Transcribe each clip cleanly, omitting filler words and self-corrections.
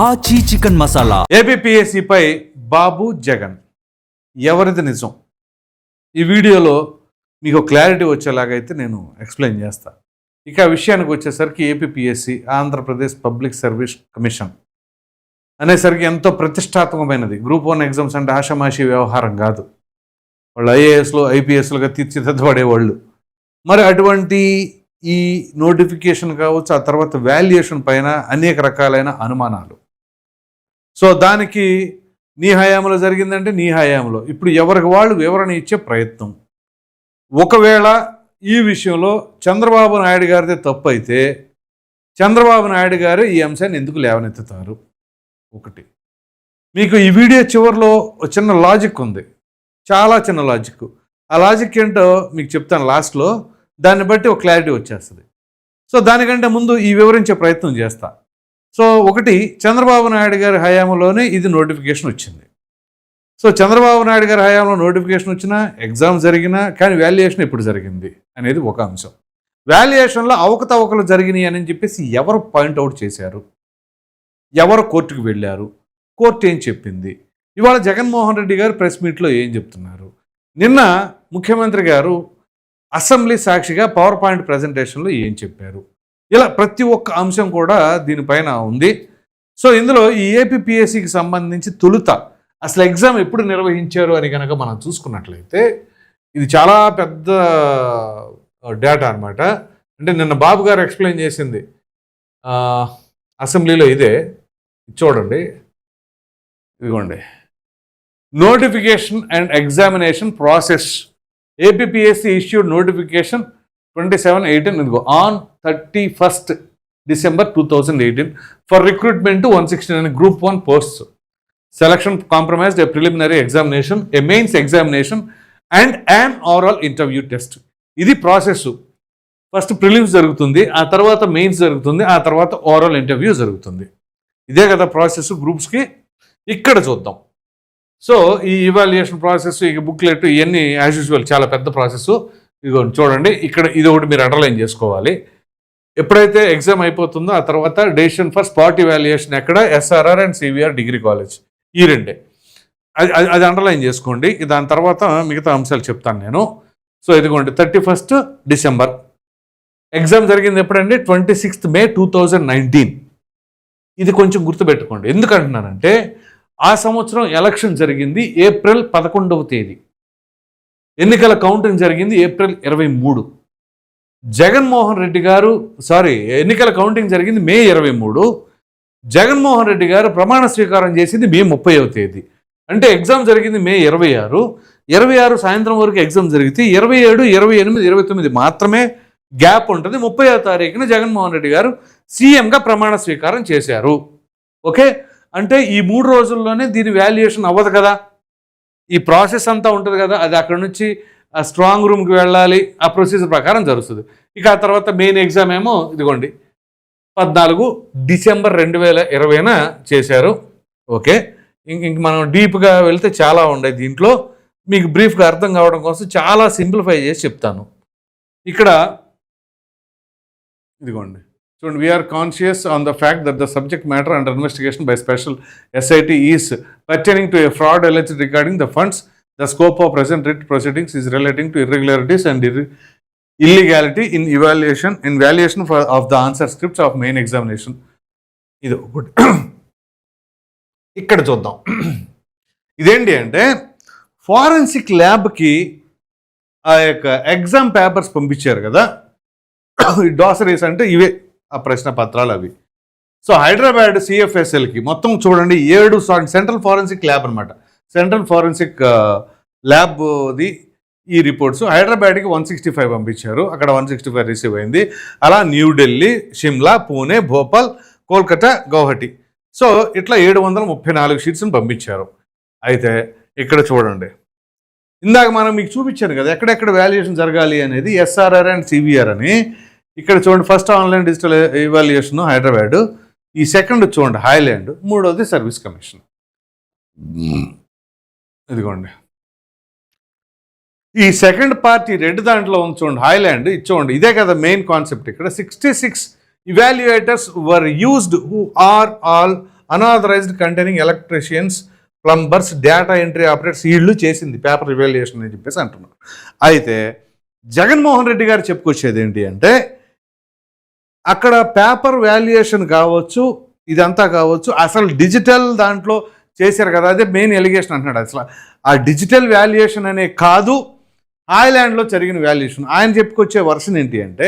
ఆచి చికెన్ మసాలా. ఏపీపీఎస్సీపై బాబు జగన్ ఎవరిది నిజం? ఈ వీడియోలో మీకు క్లారిటీ వచ్చేలాగైతే నేను ఎక్స్ప్లెయిన్ చేస్తా. ఇక ఆ విషయానికి వచ్చేసరికి APPSC Andhra Pradesh public service commission అనేసరికి ఎంతో ప్రతిష్టాత్మకమైనది. గ్రూప్ 1 ఎగ్జామ్స్ అంటే ఆషామాషి వ్యవహారం కాదు. వాళ్ళు ఐఏఎస్లు ఐపీఎస్లుగా తీర్చిదిద్దబడేవాళ్ళు. మరి అటువంటి ఈ నోటిఫికేషన్ కావచ్చు, ఆ తర్వాత వాల్యుయేషన్ పైన అనేక రకాలైన అనుమానాలు. సో దానికి నీ హయాంలో జరిగిందంటే నీ హయాంలో, ఇప్పుడు ఎవరికి వాళ్ళు వివరణ ఇచ్చే ప్రయత్నం. ఒకవేళ ఈ విషయంలో చంద్రబాబు నాయుడు గారిదే తప్పు అయితే చంద్రబాబు నాయుడు గారు ఈ అంశాన్ని ఎందుకు లేవనెత్తుతారు? ఒకటి, మీకు ఈ వీడియో చివరిలో చిన్న లాజిక్ ఉంది, చాలా చిన్న లాజిక్. ఆ లాజిక్ ఏంటో మీకు చెప్తాను లాస్ట్లో, దాన్ని బట్టి ఒక క్లారిటీ వచ్చేస్తుంది. సో దానికంటే ముందు ఈ వివరించే ప్రయత్నం చేస్తా. సో ఒకటి, చంద్రబాబు నాయుడు గారి హయాంలోనే ఇది నోటిఫికేషన్ వచ్చింది. సో చంద్రబాబు నాయుడు గారి హయాంలో నోటిఫికేషన్ వచ్చినా, ఎగ్జామ్ జరిగినా, కానీ వాల్యుయేషన్ ఎప్పుడు జరిగింది అనేది ఒక అంశం. వాల్యుయేషన్లో అవకతవకలు జరిగినాయి అని చెప్పేసి ఎవరు పాయింట్అవుట్ చేశారు, ఎవరు కోర్టుకు వెళ్ళారు, కోర్టు ఏం చెప్పింది, ఇవాళ జగన్మోహన్ రెడ్డి గారు ప్రెస్ మీట్లో ఏం చెప్తున్నారు, నిన్న ముఖ్యమంత్రి గారు అసెంబ్లీ సాక్షిగా పవర్ పాయింట్ ప్రజెంటేషన్లో ఏం చెప్పారు, ఇలా ప్రతి ఒక్క అంశం కూడా దీనిపైన ఉంది. సో ఇందులో ఈ ఏపీపీఎస్సీకి సంబంధించి తొలుత అసలు ఎగ్జామ్ ఎప్పుడు నిర్వహించారు అని కనుక మనం చూసుకున్నట్లయితే ఇది చాలా పెద్ద డేటా అనమాట. అంటే నిన్న బాబు గారు ఎక్స్ప్లెయిన్ చేసింది అసెంబ్లీలో ఇదే, చూడండి, ఇదిగోండి, notification and examination process. APPSC issued notification 27/18 ఇదిగో on 31st December 2018 for recruitment to 169 Group 1 posts. Selection compromised A preliminary examination, A mains examination and an aural interview test. ఇది ప్రాసెస్. ఫస్ట్ ప్రిలిమ్స్ జరుగుతుంది, ఆ తర్వాత mains జరుగుతుంది, ఆ తర్వాత oral interview జరుగుతుంది. ఇదే కదా ప్రాసెస్ గ్రూప్స్కి. ఇక్కడ చూద్దాం. సో ఈ ఇవాల్యుయేషన్ ప్రాసెస్, ఇక బుక్లెట్, ఇవన్నీ యాజ్ యూజువల్ చాలా పెద్ద ప్రాసెస్. ఇదిగో చూడండి, ఇక్కడ ఇది ఒకటి మీరు అండర్లైన్ చేసుకోవాలి. ఎప్పుడైతే ఎగ్జామ్ అయిపోతుందో ఆ తర్వాత డెసిషన్ ఫర్ స్పాట్ ఇవాల్యుయేషన్ ఎక్కడ, SRR and CVR degree college, ఈ రెండే. అది అండర్లైన్ చేసుకోండి. దాని తర్వాత మిగతా అంశాలు చెప్తాను నేను. సో ఇదిగోండి, 31st December ఎగ్జామ్ జరిగింది ఎప్పుడండి, 26th May 2019. ఇది కొంచెం గుర్తుపెట్టుకోండి. ఎందుకంటున్నానంటే ఆ సంవత్సరం ఎలక్షన్ జరిగింది April 11వ. ఎన్నికల కౌంటింగ్ జరిగింది April 23. జగన్మోహన్ రెడ్డి గారు ఎన్నికల కౌంటింగ్ జరిగింది May 23. జగన్మోహన్ రెడ్డి గారు ప్రమాణ స్వీకారం చేసింది May 30వ. అంటే ఎగ్జామ్ జరిగింది May 26 సాయంత్రం వరకు ఎగ్జామ్ జరిగితే 27, 28, 29 మాత్రమే గ్యాప్ ఉంటుంది. 30వ తారీఖున జగన్మోహన్ రెడ్డి గారు సీఎంగా ప్రమాణ స్వీకారం చేశారు. ఓకే, అంటే ఈ 3 రోజుల్లోనే దీని వాల్యుయేషన్ అవ్వదు కదా, ఈ ప్రాసెస్ అంతా ఉంటుంది కదా, అది అక్కడ నుంచి ఆ స్ట్రాంగ్ రూమ్కి వెళ్ళాలి, ఆ ప్రొసీజర్ ప్రకారం జరుగుతుంది. ఇక ఆ తర్వాత మెయిన్ ఎగ్జామ్ ఏమో ఇదిగోండి 14 December 2020న చేశారు. ఓకే, ఇంక మనం డీప్గా వెళ్తే చాలా ఉన్నాయి దీంట్లో. మీకు బ్రీఫ్గా అర్థం కావడం కోసం చాలా సింప్లిఫై చేసి చెప్తాను. ఇక్కడ ఇదిగోండి చూడండి, we are conscious on the fact that the subject matter under investigation by special SIT is pertaining to a fraud alleged regarding the funds. The scope of present writ proceedings is relating to irregularities and illegality in valuation of the answer scripts of main examination. ఇది ఒకటి. ఇక్కడ చూద్దాం, ఇదేంటి అంటే forensic ల్యాబ్కి ఆ యొక్క exam papers పంపించారు కదా, డాసరీస్ అంటే ఇవే ఆ ప్రశ్న పత్రాలు అవి. సో హైదరాబాద్ CFSLకి మొత్తం చూడండి 7 సెంట్రల్ ఫారెన్సిక్ ల్యాబ్ అనమాట, సెంట్రల్ ఫారెన్సిక్ ల్యాబ్ది ఈ రిపోర్ట్స్. హైదరాబాద్కి 165 పంపించారు, అక్కడ 165 రిసీవ్ అయింది. అలా న్యూఢిల్లీ, షిమ్లా, పూణే, భోపాల్, కోల్కతా, గౌహటి, సో ఇట్లా 734 షీట్స్ని పంపించారు. అయితే ఇక్కడ చూడండి, ఇందాక మనం మీకు చూపించాను కదా ఎక్కడెక్కడ వాల్యుయేషన్ జరగాలి అనేది, SRR అండ్ CVR అని. ఇక్కడ చూడండి, first online digital evaluation Hyderabad, ఈ సెకండ్ చూడండి హైలాండ్, మూడోది సర్వీస్ కమిషన్. ఇదిగోండి ఈ సెకండ్ పార్టీ రెడ్ దాంట్లో ఉంది చూడండి హైలాండ్, ఇది చూడండి, ఇదే కదా మెయిన్ కాన్సెప్ట్. ఇక్కడ 66 evaluators were used who are all unauthorized containing electricians, plumbers, data entry operators వీళ్ళు చేసింది పేపర్ ఇవాల్యుయేషన్ అని చెప్పేసి అంటున్నారు. అయితే జగన్మోహన్ రెడ్డి గారు చెప్పుకొచ్చేది ఏంటి అంటే అక్కడ పేపర్ వాల్యుయేషన్ కావచ్చు, ఇదంతా కావచ్చు, అసలు డిజిటల్ దాంట్లో చేశారు కదా, అదే మెయిన్ ఎలిగేషన్ అంటున్నాడు. అసలు ఆ డిజిటల్ వాల్యుయేషన్ అనే కాదు, ఐలాండ్లో జరిగిన వాల్యుయేషన్. ఆయన చెప్పుకొచ్చే వర్షన్ ఏంటి అంటే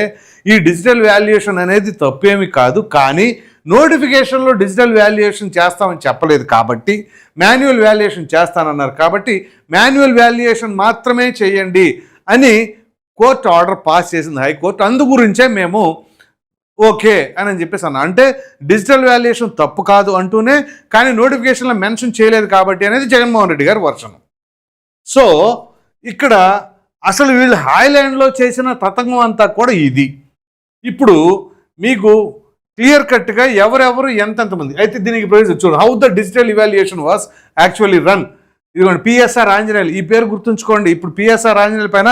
ఈ డిజిటల్ వాల్యుయేషన్ అనేది తప్పేమి కాదు, కానీ నోటిఫికేషన్లో డిజిటల్ వాల్యుయేషన్ చేస్తామని చెప్పలేదు కాబట్టి మాన్యువల్ వాల్యుయేషన్ చేస్తానన్నారు కాబట్టి మాన్యువల్ వాల్యుయేషన్ మాత్రమే చేయండి అని కోర్టు ఆర్డర్ పాస్ చేసింది హైకోర్టు. అందు గురించే మేము ఓకే అని చెప్పేసి అన్నా. అంటే డిజిటల్ వాల్యుయేషన్ తప్పు కాదు అంటూనే కానీ నోటిఫికేషన్లో మెన్షన్ చేయలేదు కాబట్టి అనేది జగన్మోహన్ రెడ్డి గారి వర్షన్. సో ఇక్కడ అసలు వీళ్ళు హాయ్లాండ్లో చేసిన తతంగం అంతా కూడా ఇది. ఇప్పుడు మీకు క్లియర్ కట్గా ఎవరెవరు ఎంతెంతమంది అయితే దీనికి ప్రొసీజర్ చూడండి. How the digital evaluation was actually run. ఇదిగోండి పిఎస్ఆర్ ఆంజనేయులు, ఈ పేరు గుర్తుంచుకోండి. ఇప్పుడు పిఎస్ఆర్ ఆంజనేయుల పైన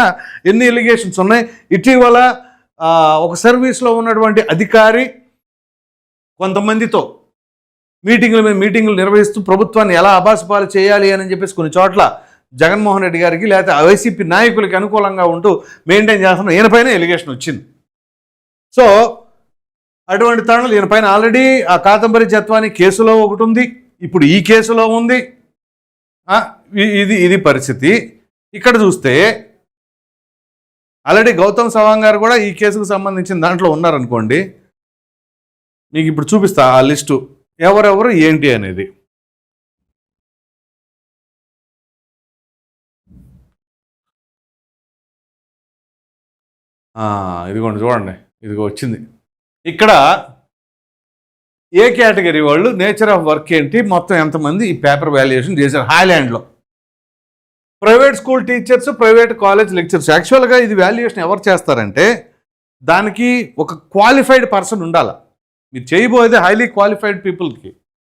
ఎన్ని ఎలిగేషన్స్ ఉన్నాయి. ఇటీవల ఒక సర్వీస్లో ఉన్నటువంటి అధికారి కొంతమందితో మీటింగులు నిర్వహిస్తూ ప్రభుత్వాన్ని ఎలా అబాసుపాలు చేయాలి అని చెప్పేసి కొన్ని చోట్ల జగన్మోహన్ రెడ్డి గారికి లేకపోతే వైసీపీ నాయకులకి అనుకూలంగా ఉంటూ మెయింటైన్ చేస్తున్న ఈయనపైన ఎలిగేషన్ వచ్చింది. సో అటువంటి తరుణాలు ఈయనపైన ఆల్రెడీ ఆ కాదంబరి జత్వాని కేసులో ఒకటి ఉంది, ఇప్పుడు ఈ కేసులో ఉంది. ఇది పరిస్థితి. ఇక్కడ చూస్తే ఆల్రెడీ గౌతమ్ సవాంగ్ గారు కూడా ఈ కేసుకు సంబంధించిన దాంట్లో ఉన్నారనుకోండి. మీకు ఇప్పుడు చూపిస్తా ఆ లిస్టు ఎవరెవరు ఏంటి అనేది. ఇదిగోండి చూడండి, ఇదిగో వచ్చింది. ఇక్కడ ఏ కేటగిరీ వాళ్ళు, నేచర్ ఆఫ్ వర్క్ ఏంటి, మొత్తం ఎంతమంది ఈ పేపర్ వాల్యుయేషన్ చేశారు హాయ్లాండ్లో. Private school teachers, private college lecturers. యాక్చువల్గా ఇది వాల్యుయేషన్ ఎవరు చేస్తారంటే దానికి ఒక క్వాలిఫైడ్ పర్సన్ ఉండాలి. మీరు చేయబోయేది హైలీ క్వాలిఫైడ్ పీపుల్కి,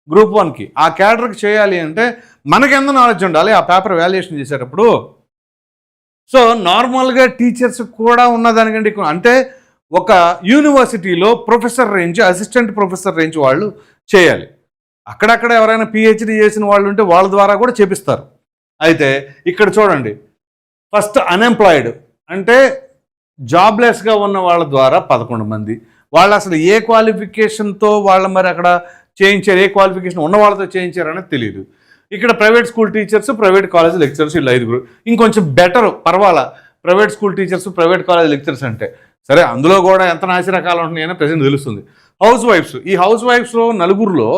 గ్రూప్ 1కి. ఆ క్యాడర్కి చేయాలి అంటే మనకి ఎంత నాలెడ్జ్ ఉండాలి ఆ పేపర్ వాల్యుయేషన్ చేసేటప్పుడు. సో నార్మల్గా టీచర్స్ కూడా ఉన్నదానికంటే అంటే ఒక యూనివర్సిటీలో professor range, assistant professor range వాళ్ళు చేయాలి. అక్కడక్కడ ఎవరైనా పిహెచ్డి చేసిన వాళ్ళు ఉంటే వాళ్ళ ద్వారా కూడా చేపిస్తారు. అయితే ఇక్కడ చూడండి, ఫస్ట్ అన్ఎంప్లాయిడ్ అంటే జాబ్లెస్గా ఉన్న వాళ్ళ ద్వారా 11 మంది. వాళ్ళు అసలు ఏ క్వాలిఫికేషన్తో వాళ్ళు మరి అక్కడ చేయించారు, ఏ క్వాలిఫికేషన్ ఉన్న వాళ్ళతో చేయించారనేది తెలియదు. ఇక్కడ private school teachers, private college lecturers, వీళ్ళు 5. ఇంకొంచెం బెటర్ పర్వాలా private school teachers, private college lecturers అంటే. సరే అందులో కూడా ఎంత నాసి రకాలు ఉంటున్నాయని ప్రజెంట్ తెలుస్తుంది. హౌస్ వైఫ్స్, ఈ హౌస్ వైఫ్స్లో 4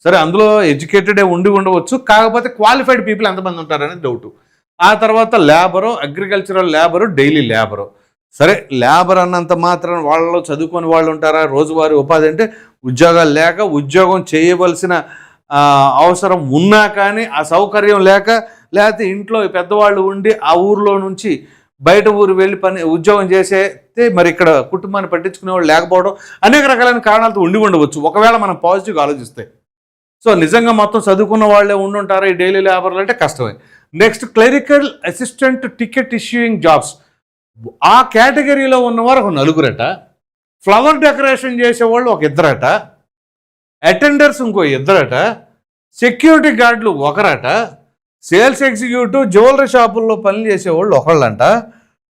సరే అందులో ఎడ్యుకేటెడే ఉండవచ్చు, కాకపోతే క్వాలిఫైడ్ పీపుల్ ఎంతమంది ఉంటారనేది డౌట్. ఆ తర్వాత labour, agricultural labour, daily labour. సరే లేబర్ అన్నంత మాత్రం వాళ్ళలో చదువుకొని వాళ్ళు ఉంటారా, రోజువారీ ఉపాధి అంటే ఉద్యోగాలు లేక, ఉద్యోగం చేయవలసిన అవసరం ఉన్నా కానీ ఆ సౌకర్యం లేక, లేకపోతే ఇంట్లో పెద్దవాళ్ళు ఉండి ఆ ఊరిలో నుంచి బయట ఊరు వెళ్ళి ఉద్యోగం చేసేస్తే మరి ఇక్కడ కుటుంబాన్ని పట్టించుకునే వాళ్ళు లేకపోవడం, అనేక రకాలైన కారణాలతో ఉండవచ్చు ఒకవేళ మనం పాజిటివ్గా ఆలోచిస్తే. సో నిజంగా మొత్తం చదువుకున్న వాళ్ళే ఉండుంటారా ఈ డైలీ లేబర్లు అంటే కష్టమే. Next clerical assistant ticket issuing jobs, ఆ కేటగిరీలో ఉన్నవారు ఒక 4. ఫ్లవర్ డెకరేషన్ చేసేవాళ్ళు ఒక 2. అటెండర్స్ ఇంకో 2. సెక్యూరిటీ గార్డులు 1. సేల్స్ ఎగ్జిక్యూటివ్ జ్యువెలరీ షాపుల్లో పనులు చేసేవాళ్ళు 1.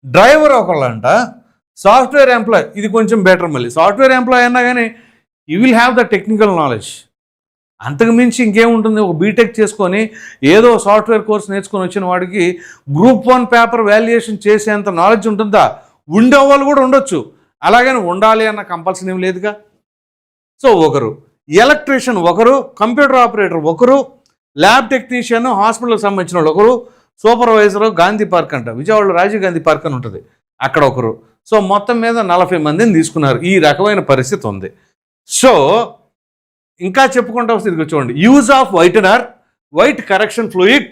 డ్రైవర్ 1. సాఫ్ట్వేర్ ఎంప్లాయ్, ఇది కొంచెం బెటర్. మళ్ళీ సాఫ్ట్వేర్ ఎంప్లాయ్ అన్నా కానీ you will have the technical knowledge. అంతకు మించి ఇంకేముంటుంది, ఒక బీటెక్ చేసుకొని ఏదో సాఫ్ట్వేర్ కోర్స్ నేర్చుకొని వచ్చిన వాడికి గ్రూప్ 1 పేపర్ వాల్యుయేషన్ చేసేంత నాలెడ్జ్ ఉంటుందా? ఉండేవాళ్ళు కూడా ఉండొచ్చు, అలాగని ఉండాలి అన్న కంపల్సరీ ఏం లేదుగా. So 1 electrician, 1 computer operator, 1 lab technician, హాస్పిటల్కి సంబంధించిన వాళ్ళు 1 సూపర్వైజరు, గాంధీ పార్క్ అంట, విజయవాడలో రాజీవ్ గాంధీ పార్క్ అని ఉంటుంది అక్కడ 1. సో మొత్తం మీద 40 మందిని తీసుకున్నారు. ఈ రకమైన పరిస్థితి ఉంది. సో ఇంకా చెప్పుకుంటూ వస్తే ఇది చూడండి, use of whitener, white correction fluid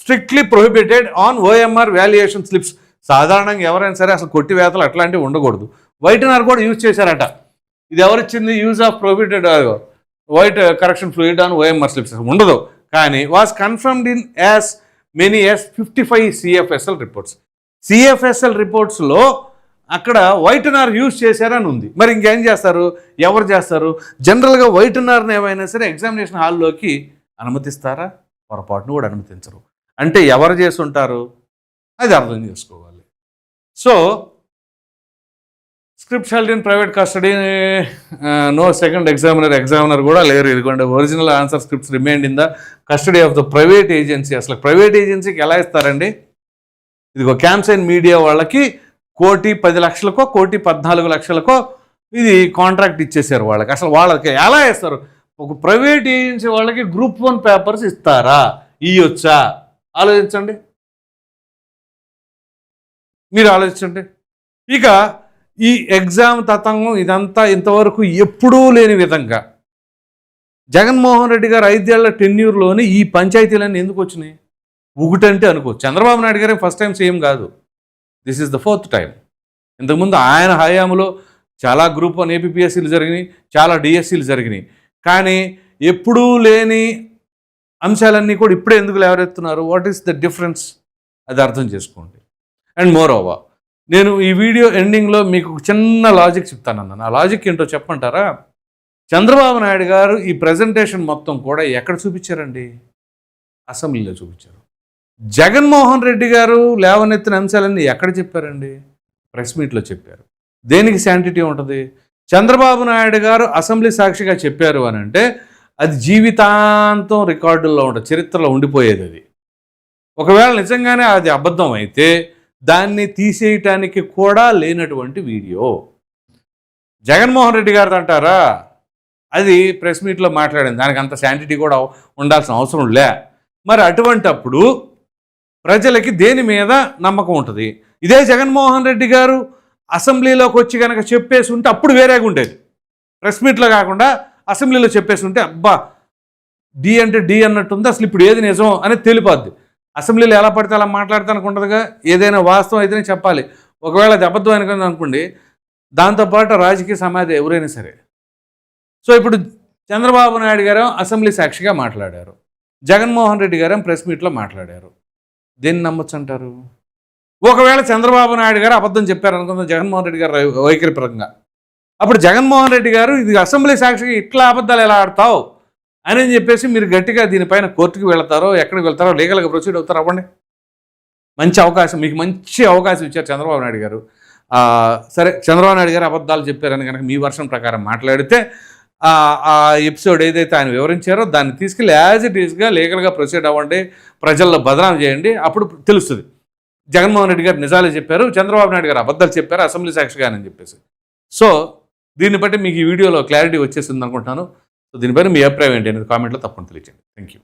strictly prohibited on OMR valuation slips. సాధారణంగా ఎవరైనా సరే అసలు కొట్టివేతలు అట్లాంటివి ఉండకూడదు. వైటనర్ కూడా యూజ్ చేశారట. ఇది ఎవరిచ్చింది? Use of prohibited white correction fluid on OMR slips ఉండదు. కానీ was confirmed in as many as 55 CFSL reports. CFSL రిపోర్ట్స్లో అక్కడ వైటనర్ యూజ్ చేశారని ఉంది. మరి ఇంకేం చేస్తారు? ఎవరు చేస్తారు? జనరల్గా వైటనర్ని ఏమైనా సరే ఎగ్జామినేషన్ హాల్లోకి అనుమతిస్తారా? పొరపాటును కూడా అనుమతించరు. అంటే ఎవరు చేసి ఉంటారు? అది అర్థం చేసుకోవాలి. So script held in private custody, no second examiner కూడా లేరు. ఇదిగోండి, original answer scripts remained in the custody of the private agency. అసలు ప్రైవేట్ ఏజెన్సీకి ఎలా ఇస్తారండి? ఇదిగో క్యాంప్సైన్ మీడియా వాళ్ళకి 1,10,00,000కో 1,14,00,000కో ఇది కాంట్రాక్ట్ ఇచ్చేసారు వాళ్ళకి. అసలు వాళ్ళకి ఎలా ఇస్తారు? ఒక ప్రైవేట్ ఏజెన్సీ వాళ్ళకి గ్రూప్ 1 పేపర్స్ ఇస్తారా? ఇయ్యొచ్చా? ఆలోచించండి, మీరు ఆలోచించండి. ఇక ఈ ఎగ్జామ్ తతంగం ఇదంతా ఇంతవరకు ఎప్పుడూ లేని విధంగా జగన్మోహన్ రెడ్డి గారు 5 ఏళ్ల టెన్యూర్లోని ఈ పంచాయతీలన్నీ ఎందుకు వచ్చినాయి? ఒకటంటే అనుకోవచ్చు, చంద్రబాబు నాయుడు గారే ఫస్ట్ టైం సీఎం కాదు, this is the 4th time. ఇంతకుముందు ఆయన హయాంలో చాలా గ్రూప్ 1 ఏపీపీఎస్సీలు జరిగినాయి, చాలా డిఎస్సీలు జరిగినాయి. కానీ ఎప్పుడూ లేని అంశాలన్నీ కూడా ఇప్పుడే ఎందుకు లేవరెత్తున్నారు? What is the difference? అది అర్థం చేసుకోండి. అండ్ మోర్ ఓవర్, నేను ఈ వీడియో ఎండింగ్లో మీకు చిన్న లాజిక్ చెప్తానన్నాను. ఆ లాజిక్ ఏంటో చెప్పంటారా? చంద్రబాబు నాయుడు గారు ఈ ప్రజెంటేషన్ మొత్తం కూడా ఎక్కడ చూపించారండి? అసెంబ్లీలో చూపించారు. జగన్మోహన్ రెడ్డి గారు లేవనెత్తిన అంశాలన్నీ ఎక్కడ చెప్పారండి? ప్రెస్ మీట్లో చెప్పారు. దేనికి శాంటిటీ ఉంటుంది? చంద్రబాబు నాయుడు గారు అసెంబ్లీ సాక్షిగా చెప్పారు అని అంటే అది జీవితాంతం రికార్డుల్లో ఉంటుంది, చరిత్రలో ఉండిపోయేది. అది ఒకవేళ నిజంగానే అది అబద్ధం అయితే దాన్ని తీసేయటానికి కూడా లేనటువంటి వీడియో. జగన్మోహన్ రెడ్డి గారిది అంటారా? అది ప్రెస్ మీట్లో మాట్లాడింది, దానికి అంత శాంటిటీ కూడా ఉండాల్సిన అవసరం లే. మరి అటువంటప్పుడు ప్రజలకి దేని మీద నమ్మకం ఉంటుంది? ఇదే జగన్మోహన్ రెడ్డి గారు అసెంబ్లీలోకి వచ్చి కనుక చెప్పేసి ఉంటే అప్పుడు వేరేగా ఉండేది. ప్రెస్ మీట్లో కాకుండా అసెంబ్లీలో చెప్పేసి ఉంటే అబ్బా డి అంటే డి అన్నట్టుంది, అసలు ఇప్పుడు ఏది నిజం అనేది తెలిపోద్ది. అసెంబ్లీలో ఎలా పడితే అలా మాట్లాడతానికి ఉండదుగా, ఏదైనా వాస్తవం అయితేనే చెప్పాలి. ఒకవేళ అది అబద్ధం అనుకోండి, దాంతోపాటు రాజకీయ సమాధి ఎవరైనా సరే. సో ఇప్పుడు చంద్రబాబు నాయుడు గారు అసెంబ్లీ సాక్షిగా మాట్లాడారు, జగన్మోహన్ రెడ్డి గారు ప్రెస్ మీట్లో మాట్లాడారు. దేన్ని నమ్మొచ్చు అంటారు? ఒకవేళ చంద్రబాబు నాయుడు గారు అబద్ధం చెప్పారు అనుకుందాం జగన్మోహన్ రెడ్డి గారు వైఖరి పరంగా, అప్పుడు జగన్మోహన్ రెడ్డి గారు ఇది అసెంబ్లీ సాక్షిగా ఇట్లా అబద్ధాలు ఎలా ఆడతావు అని చెప్పేసి మీరు గట్టిగా దీనిపైన కోర్టుకు వెళ్తారో ఎక్కడికి వెళ్తారో లీగల్గా ప్రొసీడ్ అవుతారో అవ్వండి. మంచి అవకాశం, మీకు మంచి అవకాశం ఇచ్చారు చంద్రబాబు నాయుడు గారు. సరే, చంద్రబాబు నాయుడు గారు అబద్ధాలు చెప్పారని కనుక మీ వర్షన్ ప్రకారం మాట్లాడితే ఆ ఎపిసోడ్ ఏదైతే ఆయన వివరించారో దాన్ని తీసుకెళ్ళి యాజ్ ఇట్ ఈస్గా లీగల్గా ప్రొసీడ్ అవ్వండి, ప్రజల్లో బదనాం చేయండి. అప్పుడు తెలుస్తుంది జగన్మోహన్ రెడ్డి గారు నిజాలే చెప్పారు, చంద్రబాబు నాయుడు గారు అబద్ధాలు చెప్పారు అసెంబ్లీ సాక్షిగానని చెప్పేసి. సో దీన్ని బట్టి మీకు ఈ వీడియోలో క్లారిటీ వచ్చేసింది అనుకుంటున్నాను. సో దీనిపైన మీ అభిప్రాయం ఏంటి అనేది కామెంట్లో తప్పకుండా తెలియజేయండి. Thank you.